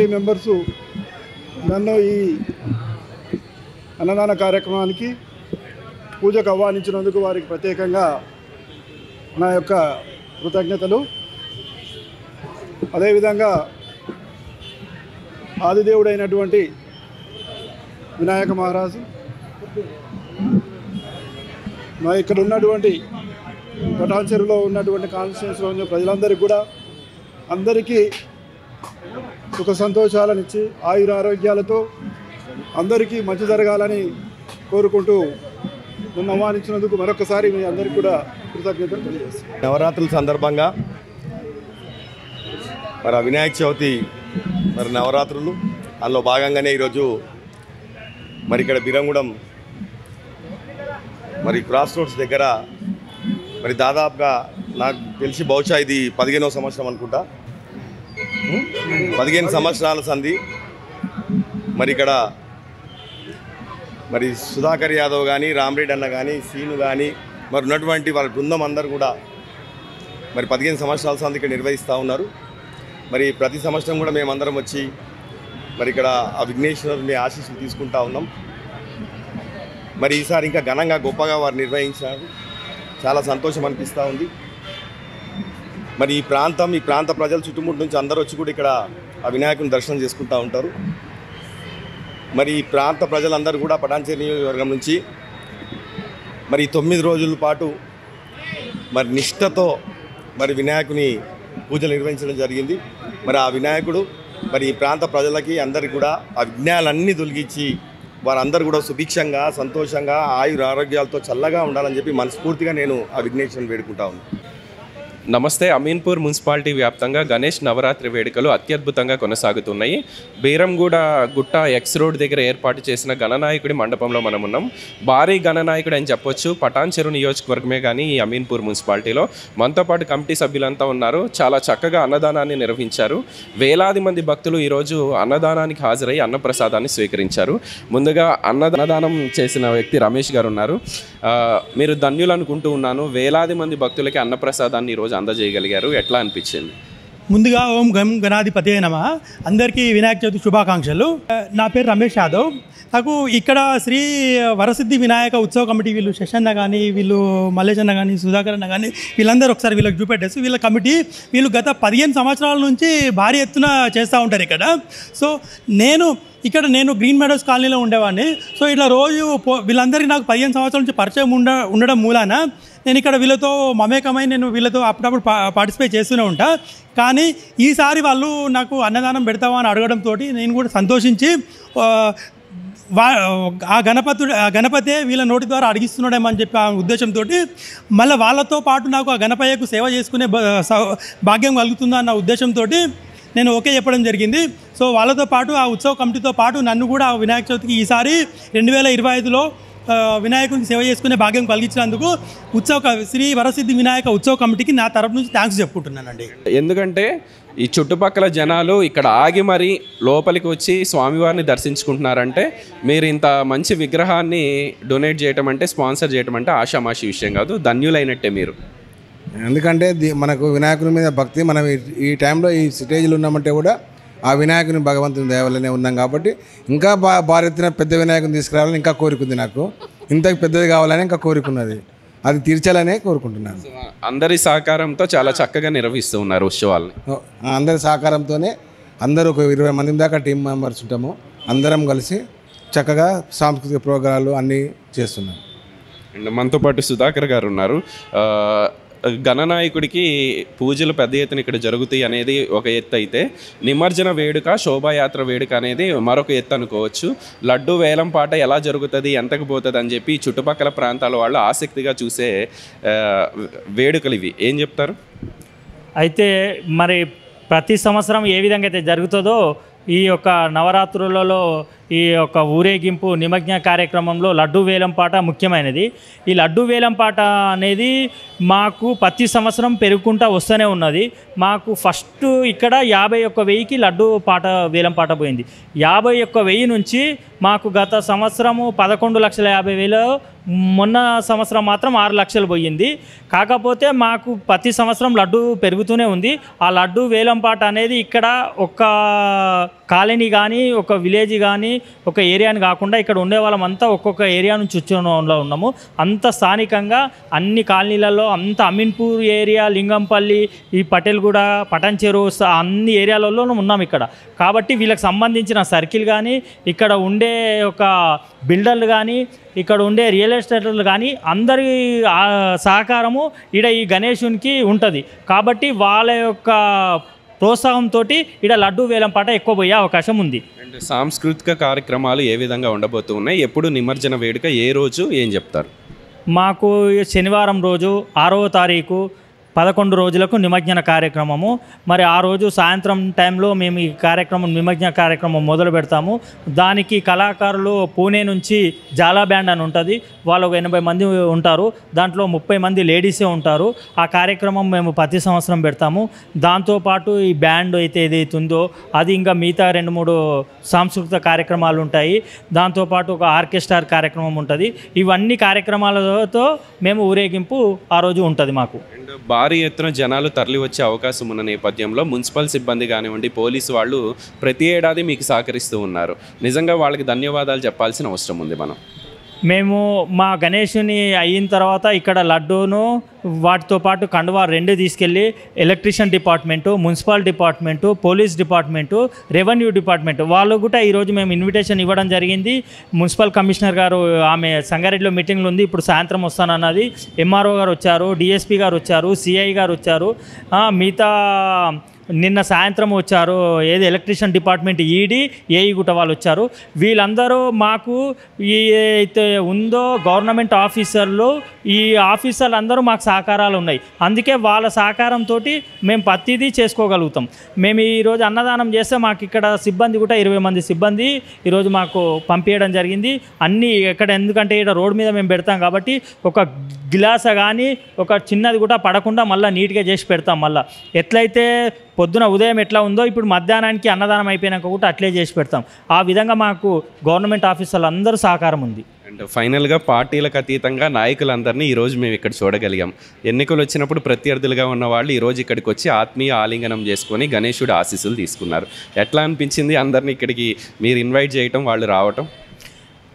Committee members నన్ను ఈ అన్నదాన కార్యక్రమానికి పూజకు ఆహ్వానించినందుకు వారికి ప్రత్యేకంగా నా యొక్క కృతజ్ఞతలు. అదేవిధంగా ఆదిదేవుడైనటువంటి వినాయక మహారాజు మా ఇక్కడ ఉన్నటువంటి పటాన్చెరులో ఉన్నటువంటి కాన్స్టిట్యున్సీలో ఉన్న ప్రజలందరికీ కూడా అందరికీ సుఖ సంతోషాలనిచ్చి ఆయురారోగ్యాలతో అందరికీ మంచి జరగాలని కోరుకుంటూ నన్ను ఆహ్వానించినందుకు మరొకసారి మీ అందరికీ కూడా కృతజ్ఞతలు తెలియజేస్తాను. నవరాత్రుల సందర్భంగా మరి వినాయక చవితి మరి నవరాత్రులు అందులో భాగంగానే ఈరోజు మరి ఇక్కడ బిరంగూడెం మరి క్రాస్ రోడ్స్ దగ్గర మరి దాదాపుగా నాకు తెలిసి బహుశా ఇది 15వ సంవత్సరం అనుకుంటా, 15 సంవత్సరాల సంధి మరి ఇక్కడ మరి సుధాకర్ యాదవ్ కానీ రామరెడ్డి అన్న కానీ సీను కానీ మరి ఉన్నటువంటి వాళ్ళ బృందం అందరూ కూడా మరి 15 సంవత్సరాల సంధి ఇక్కడ నిర్వహిస్తూ ఉన్నారు. మరి ప్రతి సంవత్సరం కూడా మేమందరం వచ్చి మరి ఇక్కడ ఆ విఘ్నేశ్వరుని ఆశీస్సులు తీసుకుంటా ఉన్నాం. మరి ఈసారి ఇంకా ఘనంగా గొప్పగా వారు నిర్వహించారు, చాలా సంతోషం అనిపిస్తూ ఉంది. మరి ఈ ప్రాంత ప్రజలు చుట్టుముట్టు నుంచి అందరూ వచ్చి కూడా ఇక్కడ ఆ వినాయకుని దర్శనం చేసుకుంటూ ఉంటారు. మరి ఈ ప్రాంత ప్రజలందరూ కూడా పటాన్చెరు నియోజకవర్గం నుంచి మరి 9 రోజుల పాటు మరి నిష్ఠతో మరి వినాయకుని పూజలు నిర్వహించడం జరిగింది. మరి ఆ వినాయకుడు మరి ఈ ప్రాంత ప్రజలకి అందరికీ కూడా ఆ విఘ్నాలన్నీ తొలగించి వారందరూ కూడా సుభిక్షంగా సంతోషంగా ఆరోగ్యాలతో చల్లగా ఉండాలని చెప్పి మనస్ఫూర్తిగా నేను ఆ విఘ్నేశ్వరుని వేడుకుంటా ఉన్నాను. నమస్తే. అమీన్పూర్ మున్సిపాలిటీ వ్యాప్తంగా గణేష్ నవరాత్రి వేడుకలు అత్యద్భుతంగా కొనసాగుతున్నాయి. బీరంగూడ గుట్ట ఎక్స్ రోడ్ దగ్గర ఏర్పాటు చేసిన గణనాయకుడి మండపంలో మనం ఉన్నాం. భారీ గణనాయకుడు అని చెప్పొచ్చు పటాన్చెరు నియోజకవర్గమే కానీ ఈ అమీన్పూర్ మున్సిపాలిటీలో. మనతో పాటు కమిటీ సభ్యులంతా ఉన్నారు. చాలా చక్కగా అన్నదానాన్ని నిర్వహించారు. వేలాది మంది భక్తులు ఈరోజు అన్నదానానికి హాజరై అన్నప్రసాదాన్ని స్వీకరించారు. ముందుగా అన్నదానం చేసిన వ్యక్తి రమేష్ గారు ఉన్నారు. మీరు ధన్యులు అనుకుంటూ ఉన్నాను. వేలాది మంది భక్తులకి అన్నప్రసాదాన్ని ఈరోజు అందజేయగలిగారు. ఎట్లా అనిపించింది? ముందుగా ఓం గం గణాధిపతే నమః. అందరికీ వినాయక చవితి శుభాకాంక్షలు. నా పేరు రమేష్ యాదవ్. నాకు ఇక్కడ శ్రీ వరసిద్ధి వినాయక ఉత్సవ కమిటీ వీళ్ళు శశన్న కానీ వీళ్ళు మల్లేష్ అన్న కానీ సుధాకర్ అన్న కానీ వీళ్ళందరూ ఒకసారి వీళ్ళకి చూపెట్టేసి వీళ్ళ కమిటీ వీళ్ళు గత 15 సంవత్సరాల నుంచి భారీ ఎత్తున చేస్తూ ఉంటారు ఇక్కడ. సో నేను గ్రీన్ మెడోస్ కాలనీలో ఉండేవాడిని. సో ఇట్లా రోజు వీళ్ళందరికీ నాకు 15 సంవత్సరాల నుంచి పరిచయం ఉండడం మూలాన నేను ఇక్కడ వీళ్ళతో మమేకమై నేను వీళ్ళతో అప్పుడప్పుడు పార్టిసిపేట్ చేస్తూనే ఉంటా. కానీ ఈసారి వాళ్ళు నాకు అన్నదానం పెడతావా అని అడగడంతో నేను కూడా సంతోషించి ఆ గణపతే వీళ్ళ నోటి ద్వారా అడిగిస్తున్నాడేమని చెప్పి ఆ ఉద్దేశంతో మళ్ళీ వాళ్ళతో పాటు నాకు ఆ గణపయ్యకు సేవ చేసుకునే భాగ్యం కలుగుతుందా అన్న ఉద్దేశంతో నేను ఓకే చెప్పడం జరిగింది. సో వాళ్ళతో పాటు ఆ ఉత్సవ కమిటీతో పాటు నన్ను కూడా ఆ వినాయక చవితికి ఈసారి 2025లో వినాయకుడికి సేవ చేసుకునే భాగ్యం కలిగించినందుకు శ్రీ వరసిద్ధి వినాయక ఉత్సవ కమిటీకి నా తరపు నుంచి థ్యాంక్స్ చెప్పుకుంటున్నానండి. ఎందుకంటే ఈ చుట్టుపక్కల జనాలు ఇక్కడ ఆగి మరీ లోపలికి వచ్చి స్వామివారిని దర్శించుకుంటున్నారంటే మీరు ఇంత మంచి విగ్రహాన్ని డొనేట్ చేయటం అంటే స్పాన్సర్ చేయటం అంటే ఆషామాషి విషయం కాదు. ధన్యులైనట్టే మీరు. ఎందుకంటే మనకు వినాయకుని మీద భక్తి, మనం ఈ టైంలో ఈ స్టేజ్లో ఉన్నామంటే కూడా ఆ వినాయకుని భగవంతుని దయవల్లనే ఉన్నాం కాబట్టి ఇంకా భారీ ఎత్తున పెద్ద వినాయకుని తీసుకురావాలని ఇంకా కోరుకుంది. నాకు ఇంత పెద్దది కావాలని ఇంకా కోరుకున్నది, అది తీర్చాలనే కోరుకుంటున్నాను. అందరి సహకారంతో చాలా చక్కగా నిర్వహిస్తూ ఉన్నారు ఉత్సవాలని. అందరి సహకారంతోనే అందరూ ఒక 20 మంది దాకా టీం మెంబర్స్ ఉంటాము. అందరం కలిసి చక్కగా సాంస్కృతిక ప్రోగ్రాలు అన్నీ చేస్తున్నాం. అండ్ మనతో పాటు సుధాకర్ గారు ఉన్నారు. గణనాయకుడికి పూజలు పెద్ద ఎత్తున ఇక్కడ జరుగుతాయి అనేది ఒక ఎత్తు అయితే, నిమజ్జన వేడుక శోభాయాత్ర వేడుక అనేది మరొక ఎత్తు అనుకోవచ్చు. లడ్డు వేలం పాట ఎలా జరుగుతుంది, ఎంతకు పోతుంది అని చెప్పి చుట్టుపక్కల ప్రాంతాల వాళ్ళు ఆసక్తిగా చూసే వేడుకలు ఇవి. ఏం చెప్తారు? అయితే మరి ప్రతి సంవత్సరం ఏ విధంగా అయితే జరుగుతుందో ఈ యొక్క నవరాత్రులలో ఈ యొక్క ఊరేగింపు నిమజ్జన కార్యక్రమంలో లడ్డూ వేలంపాట ముఖ్యమైనది. ఈ లడ్డూ వేలంపాట అనేది మాకు ప్రతి సంవత్సరం పెరుగుకుంటూ వస్తూనే ఉన్నది. మాకు ఫస్ట్ ఇక్కడ 51,000కి లడ్డూ వేలంపాట పోయింది. 51,000 నుంచి మాకు గత సంవత్సరము 11,50,000, మొన్న సంవత్సరం మాత్రం 6 లక్షలు పోయింది. కాకపోతే మాకు ప్రతి సంవత్సరం లడ్డు పెరుగుతూనే ఉంది. ఆ లడ్డు వేలంపాట అనేది ఇక్కడ ఒక కాలనీ కానీ ఒక విలేజ్ కానీ ఒక ఏరియాని కాకుండా ఇక్కడ ఉండే వాళ్ళమంతా ఒక్కొక్క ఏరియా నుంచి వచ్చి ఉన్నాము. అంత స్థానికంగా అన్ని కాలనీలలో అంత అమీన్పూర్ ఏరియా, లింగంపల్లి, ఈ పటేల్గూడ, పటంచెరు అన్ని ఏరియాలలో ఉన్నాం ఇక్కడ. కాబట్టి వీళ్ళకి సంబంధించిన సర్కిల్ కానీ ఇక్కడ ఉండే ఒక బిల్డర్లు కానీ ఇక్కడ ఉండే రియల్ ఎస్టేటర్లు కానీ అందరి సహకారము ఈడ ఈ గణేశునికి ఉంటుంది. కాబట్టి వాళ్ళ యొక్క ప్రోత్సాహంతో ఈడ లడ్డూ వేలంపాట ఎక్కువ పోయే అవకాశం ఉంది. అండ్ సాంస్కృతిక కార్యక్రమాలు ఏ విధంగా ఉండబోతున్నాయి? ఎప్పుడు నిమజ్జన వేడుక, ఏ రోజు, ఏం చెప్తారు? మాకు శనివారం రోజు 6వ తారీఖు 11 రోజులకు నిమజ్జన కార్యక్రమము. మరి ఆ రోజు సాయంత్రం టైంలో మేము ఈ నిమజ్జన కార్యక్రమం మొదలు పెడతాము. దానికి కళాకారులు పూణే నుంచి జాలా బ్యాండ్ అని ఉంటుంది. వాళ్ళు 80 మంది ఉంటారు. దాంట్లో 30 మంది లేడీసే ఉంటారు. ఆ కార్యక్రమం మేము ప్రతి సంవత్సరం పెడతాము. దాంతోపాటు ఈ బ్యాండ్ అయితే ఏదైతే ఉందో అది ఇంకా మిగతా 2-3 సాంస్కృతిక కార్యక్రమాలు ఉంటాయి. దాంతోపాటు ఒక ఆర్కెస్ట్రా కార్యక్రమం ఉంటుంది. ఇవన్నీ కార్యక్రమాలతో మేము ఊరేగింపు ఆ రోజు ఉంటుంది మాకు. భారీ ఎత్తున జనాలు తరలి వచ్చే అవకాశం ఉన్న నేపథ్యంలో మున్సిపల్ సిబ్బంది కానివ్వండి, పోలీసు వాళ్ళు ప్రతి ఏడాది మీకు సహకరిస్తూ ఉన్నారు. నిజంగా వాళ్ళకి ధన్యవాదాలు చెప్పాల్సిన అవసరం ఉంది. మేము మా గణేషుని అయిన తర్వాత ఇక్కడ లడ్డూను వాటితో పాటు కండువా 2 తీసుకెళ్ళి electrician department, municipal department, police department, revenue department వాళ్ళు కూడా ఈరోజు మేము ఇన్విటేషన్ ఇవ్వడం జరిగింది. మున్సిపల్ కమిషనర్ గారు ఆమె సంగారెడ్డిలో మీటింగ్లు ఉంది, ఇప్పుడు సాయంత్రం వస్తానన్నది. ఎంఆర్ఓ గారు వచ్చారు, డిఎస్పీ గారు వచ్చారు, సిఐ గారు వచ్చారు, మిగతా నిన్న సాయంత్రం వచ్చారు ఏది ఎలక్ట్రీషియన్ డిపార్ట్మెంట్ ఈడీ, ఏఈ గుట్ట వాళ్ళు వచ్చారు. వీళ్ళందరూ మాకు అయితే ఉందో గవర్నమెంట్ ఆఫీసర్లు, ఈ ఆఫీసర్లు అందరూ మాకు సహకారాలు ఉన్నాయి. అందుకే వాళ్ళ సహకారంతో మేము ప్రతిదీ చేసుకోగలుగుతాం. మేము ఈరోజు అన్నదానం చేస్తే మాకు ఇక్కడ సిబ్బంది కూడా 20 మంది సిబ్బంది ఈరోజు మాకు పంపించడం జరిగింది. అన్నీ ఇక్కడ ఎందుకంటే ఇక్కడ రోడ్ మీద మేము పెడతాం కాబట్టి ఒక గ్లాస్ కానీ ఒక చిన్నది కూడా పడకుండా మళ్ళీ నీట్గా చేసి పెడతాం. మళ్ళీ ఎట్లయితే పొద్దున ఉదయం ఎట్లా ఉందో ఇప్పుడు మధ్యాహ్నానికి అన్నదానం అయిపోయినాక కూడా అట్లే చేసి పెడతాం. ఆ విధంగా మాకు గవర్నమెంట్ ఆఫీసర్లు అందరూ సహకారం ఉంది. అండ్ ఫైనల్గా పార్టీలకు అతీతంగా నాయకులందరినీ ఈరోజు మేము ఇక్కడ చూడగలిగాం. ఎన్నికలు వచ్చినప్పుడు ప్రత్యర్థులుగా ఉన్న వాళ్ళు ఈరోజు ఇక్కడికి వచ్చి ఆత్మీయ ఆలింగనం చేసుకొని గణేశుడు ఆశీస్సులు తీసుకున్నారు. ఎట్లా అనిపించింది అందరినీ ఇక్కడికి మీరు ఇన్వైట్ చేయటం, వాళ్ళు రావటం?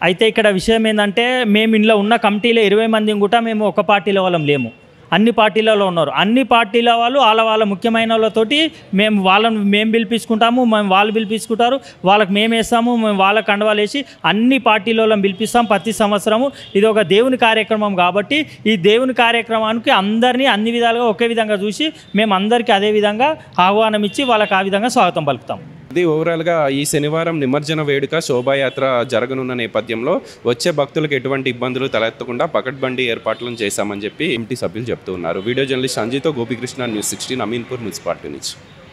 అయితే ఇక్కడ విషయం ఏంటంటే మేము ఇంట్లో ఉన్న కమిటీలో 20 మంది కూడా మేము ఒక పార్టీలో వాళ్ళం లేము, అన్ని పార్టీలలో ఉన్నారు. అన్ని పార్టీల వాళ్ళు వాళ్ళ ముఖ్యమైన వాళ్ళతోటి మేము పిలిపించుకుంటాము, వాళ్ళు పిలిపించుకుంటారు, వాళ్ళకి మేము వేస్తాము, మేము వాళ్ళ కండవాలు వేసి అన్ని పార్టీలలో పిలిపిస్తాం ప్రతి సంవత్సరము. ఇది ఒక దేవుని కార్యక్రమం కాబట్టి ఈ దేవుని కార్యక్రమానికి అందరినీ అన్ని విధాలుగా ఒకే విధంగా చూసి మేము అందరికీ అదే విధంగా ఆహ్వానం ఇచ్చి వాళ్ళకి ఆ విధంగా స్వాగతం పలుకుతాం. ఇది ఓవరాల్గా ఈ శనివారం నిమజ్జన వేడుక శోభాయాత్ర జరగనున్న నేపథ్యంలో వచ్చే భక్తులకు ఎటువంటి ఇబ్బందులు తలెత్తకుండా పకడ్బందీ ఏర్పాట్లను చేశామని చెప్పి ఎంటీ సభ్యులు చెప్తూ ఉన్నారు. వీడియో జర్నలిస్ట్ సంజయ్తో గోపికృష్ణ, న్యూస్ 16, అమీన్పూర్ మున్సిపాలిటీ నుంచి.